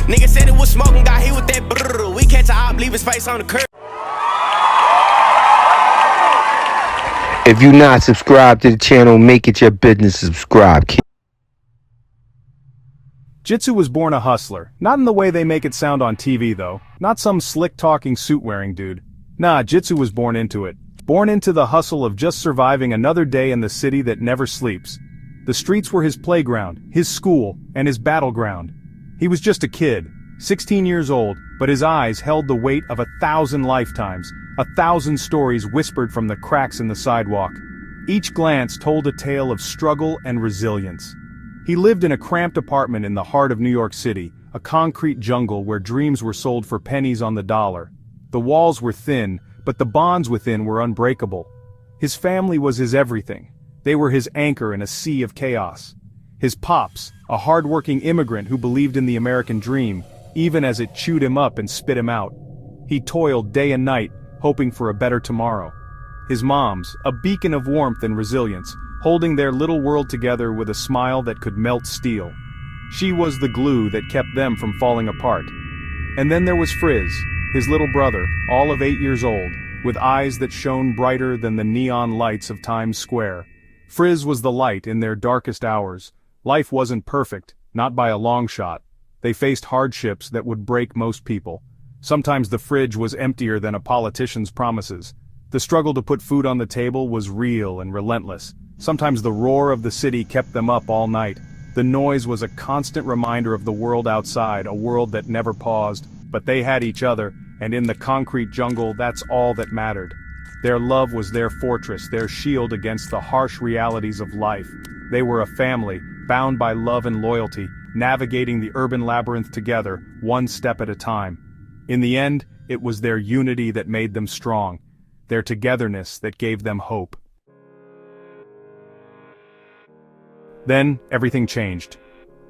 Nigga said it was smoking, got hit with that brrr. We catch a op, leave his face on the curb. If you're not subscribed to the channel, make it your business to subscribe. Jitsu was born a hustler, not in the way they make it sound on TV though, not some slick-talking suit-wearing dude. Nah, Jitsu was born into it. Born into the hustle of just surviving another day in the city that never sleeps. The streets were his playground, his school, and his battleground. He was just a kid, 16 years old, but his eyes held the weight of 1,000 lifetimes, 1,000 stories whispered from the cracks in the sidewalk. Each glance told a tale of struggle and resilience. He lived in a cramped apartment in the heart of New York City, a concrete jungle where dreams were sold for pennies on the dollar. The walls were thin, but the bonds within were unbreakable. His family was his everything. They were his anchor in a sea of chaos. His pops, a hard-working immigrant who believed in the American dream, even as it chewed him up and spit him out. He toiled day and night, hoping for a better tomorrow. His moms, a beacon of warmth and resilience, holding their little world together with a smile that could melt steel. She was the glue that kept them from falling apart. And then there was Frizz, his little brother, all of 8 years old, with eyes that shone brighter than the neon lights of Times Square. Frizz was the light in their darkest hours. Life wasn't perfect, not by a long shot. They faced hardships that would break most people. Sometimes the fridge was emptier than a politician's promises. The struggle to put food on the table was real and relentless. Sometimes the roar of the city kept them up all night. The noise was a constant reminder of the world outside, a world that never paused. But they had each other, and in the concrete jungle, that's all that mattered. Their love was their fortress, their shield against the harsh realities of life. They were a family, bound by love and loyalty, navigating the urban labyrinth together, one step at a time. In the end, it was their unity that made them strong, their togetherness that gave them hope. Then, everything changed.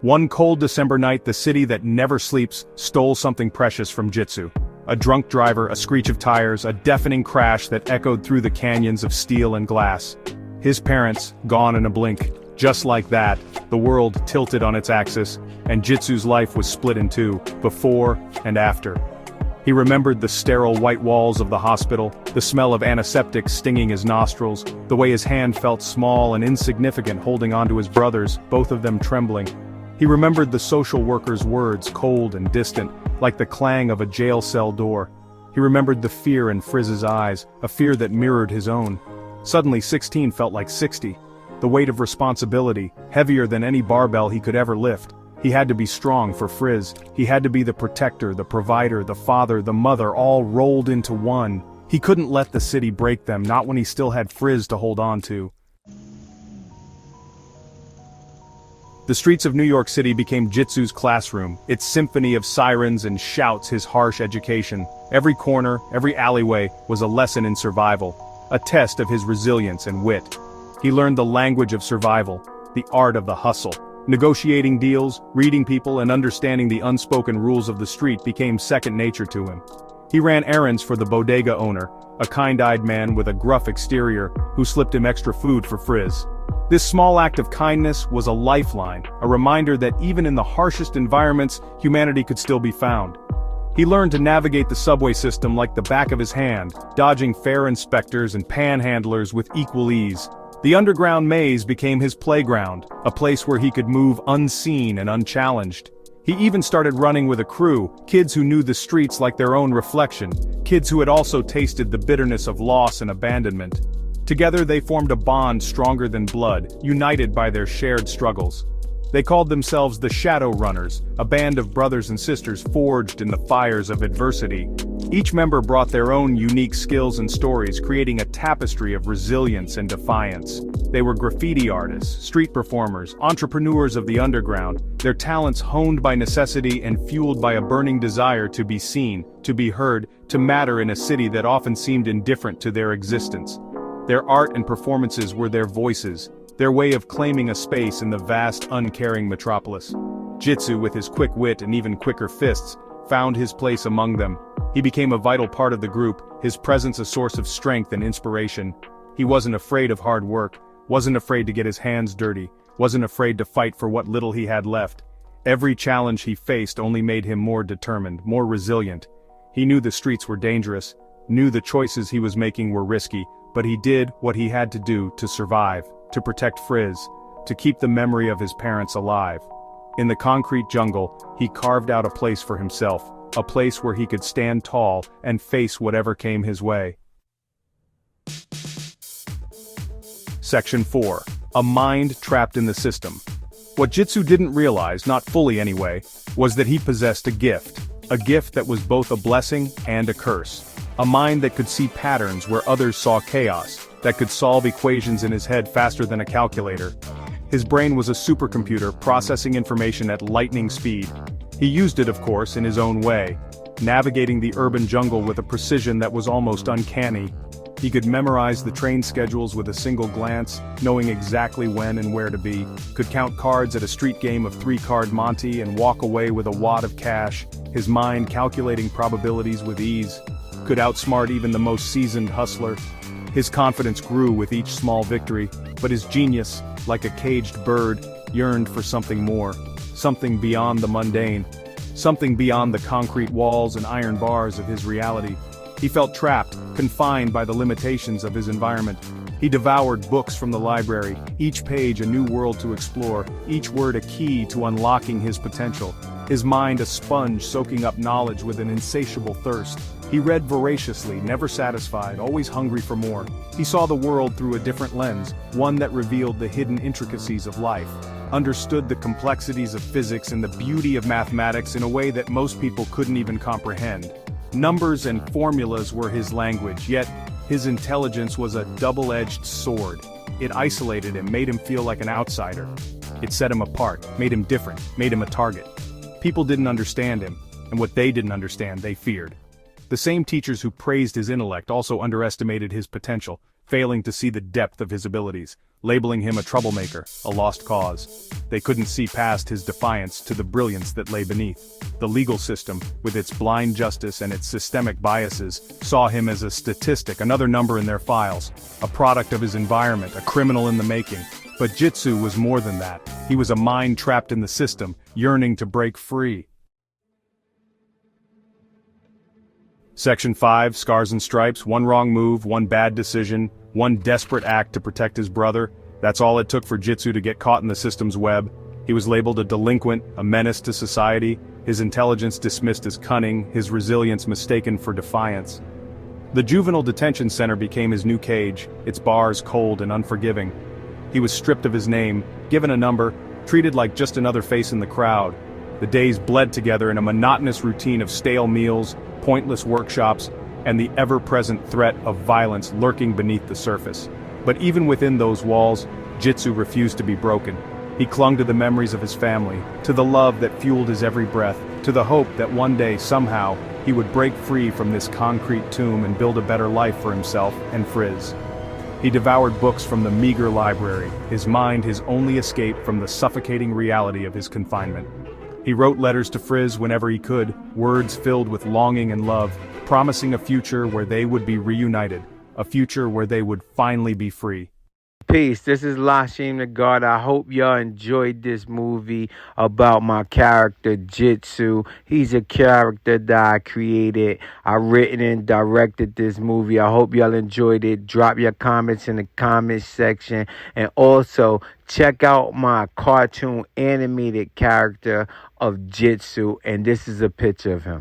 One cold December night, the city that never sleeps stole something precious from Jitsu. A drunk driver, a screech of tires, a deafening crash that echoed through the canyons of steel and glass. His parents, gone in a blink. Just like that, the world tilted on its axis, and Jitsu's life was split in two, before and after. He remembered the sterile white walls of the hospital, the smell of antiseptic stinging his nostrils, the way his hand felt small and insignificant holding onto his brother's, both of them trembling. He remembered the social worker's words, cold and distant, like the clang of a jail cell door. He remembered the fear in Frizz's eyes, a fear that mirrored his own. Suddenly 16 felt like 60. The weight of responsibility, heavier than any barbell he could ever lift. He had to be strong for Frizz. He had to be the protector, the provider, the father, the mother, all rolled into one. He couldn't let the city break them, not when he still had Frizz to hold on to. The streets of New York City became Jitsu's classroom, its symphony of sirens and shouts, his harsh education. Every corner, every alleyway, was a lesson in survival, a test of his resilience and wit. He learned the language of survival, the art of the hustle. Negotiating deals, reading people, and understanding the unspoken rules of the street became second nature to him. He ran errands for the bodega owner, a kind-eyed man with a gruff exterior, who slipped him extra food for Frizz. This small act of kindness was a lifeline, a reminder that even in the harshest environments, humanity could still be found. He learned to navigate the subway system like the back of his hand, dodging fare inspectors and panhandlers with equal ease. The underground maze became his playground, a place where he could move unseen and unchallenged. He even started running with a crew, kids who knew the streets like their own reflection, kids who had also tasted the bitterness of loss and abandonment. Together they formed a bond stronger than blood, united by their shared struggles. They called themselves the Shadow Runners, a band of brothers and sisters forged in the fires of adversity. Each member brought their own unique skills and stories, creating a tapestry of resilience and defiance. They were graffiti artists, street performers, entrepreneurs of the underground, their talents honed by necessity and fueled by a burning desire to be seen, to be heard, to matter in a city that often seemed indifferent to their existence. Their art and performances were their voices, their way of claiming a space in the vast, uncaring metropolis. Jitsu, with his quick wit and even quicker fists, found his place among them. He became a vital part of the group, his presence a source of strength and inspiration. He wasn't afraid of hard work, wasn't afraid to get his hands dirty, wasn't afraid to fight for what little he had left. Every challenge he faced only made him more determined, more resilient. He knew the streets were dangerous, knew the choices he was making were risky, but he did what he had to do to survive, to protect THIIS, to keep the memory of his parents alive. In the concrete jungle, he carved out a place for himself, a place where he could stand tall and face whatever came his way. Section 4. A mind trapped in the system. What Jitsu didn't realize, not fully anyway, was that he possessed a gift that was both a blessing and a curse. A mind that could see patterns where others saw chaos, that could solve equations in his head faster than a calculator. His brain was a supercomputer processing information at lightning speed. He used it, of course, in his own way, navigating the urban jungle with a precision that was almost uncanny. He could memorize the train schedules with a single glance, knowing exactly when and where to be, could count cards at a street game of 3-card Monte and walk away with a wad of cash, his mind calculating probabilities with ease, could outsmart even the most seasoned hustler. His confidence grew with each small victory, but his genius, like a caged bird, yearned for something more, something beyond the mundane, something beyond the concrete walls and iron bars of his reality. He felt trapped, confined by the limitations of his environment. He devoured books from the library, each page a new world to explore, each word a key to unlocking his potential. His mind a sponge soaking up knowledge with an insatiable thirst. He read voraciously, never satisfied, always hungry for more. He saw the world through a different lens, one that revealed the hidden intricacies of life, understood the complexities of physics and the beauty of mathematics in a way that most people couldn't even comprehend. Numbers and formulas were his language, yet his intelligence was a double-edged sword. It isolated him, made him feel like an outsider. It set him apart, made him different, made him a target. People didn't understand him, and what they didn't understand, they feared. The same teachers who praised his intellect also underestimated his potential, failing to see the depth of his abilities, labeling him a troublemaker, a lost cause. They couldn't see past his defiance to the brilliance that lay beneath. The legal system, with its blind justice and its systemic biases, saw him as a statistic, another number in their files, a product of his environment, a criminal in the making. But Jitsu was more than that. He was a mind trapped in the system, yearning to break free. Section 5, Scars and Stripes, one wrong move, one bad decision, one desperate act to protect his brother. That's all it took for Jitsu to get caught in the system's web. He was labeled a delinquent, a menace to society, his intelligence dismissed as cunning, his resilience mistaken for defiance. The juvenile detention center became his new cage, its bars cold and unforgiving. He was stripped of his name, given a number, treated like just another face in the crowd. The days bled together in a monotonous routine of stale meals, pointless workshops, and the ever-present threat of violence lurking beneath the surface. But even within those walls, Jitsu refused to be broken. He clung to the memories of his family, to the love that fueled his every breath, to the hope that one day, somehow, he would break free from this concrete tomb and build a better life for himself and THIIS. He devoured books from the meager library, his mind his only escape from the suffocating reality of his confinement. He wrote letters to THIIS whenever he could, words filled with longing and love, promising a future where they would be reunited, a future where they would finally be free. Peace, this is Lashim the God. I hope y'all enjoyed this movie about my character, Jitsu. He's a character that I created. I written and directed this movie. I hope y'all enjoyed it. Drop your comments in the comments section. And also, check out my cartoon animated character of Jitsu. And this is a picture of him.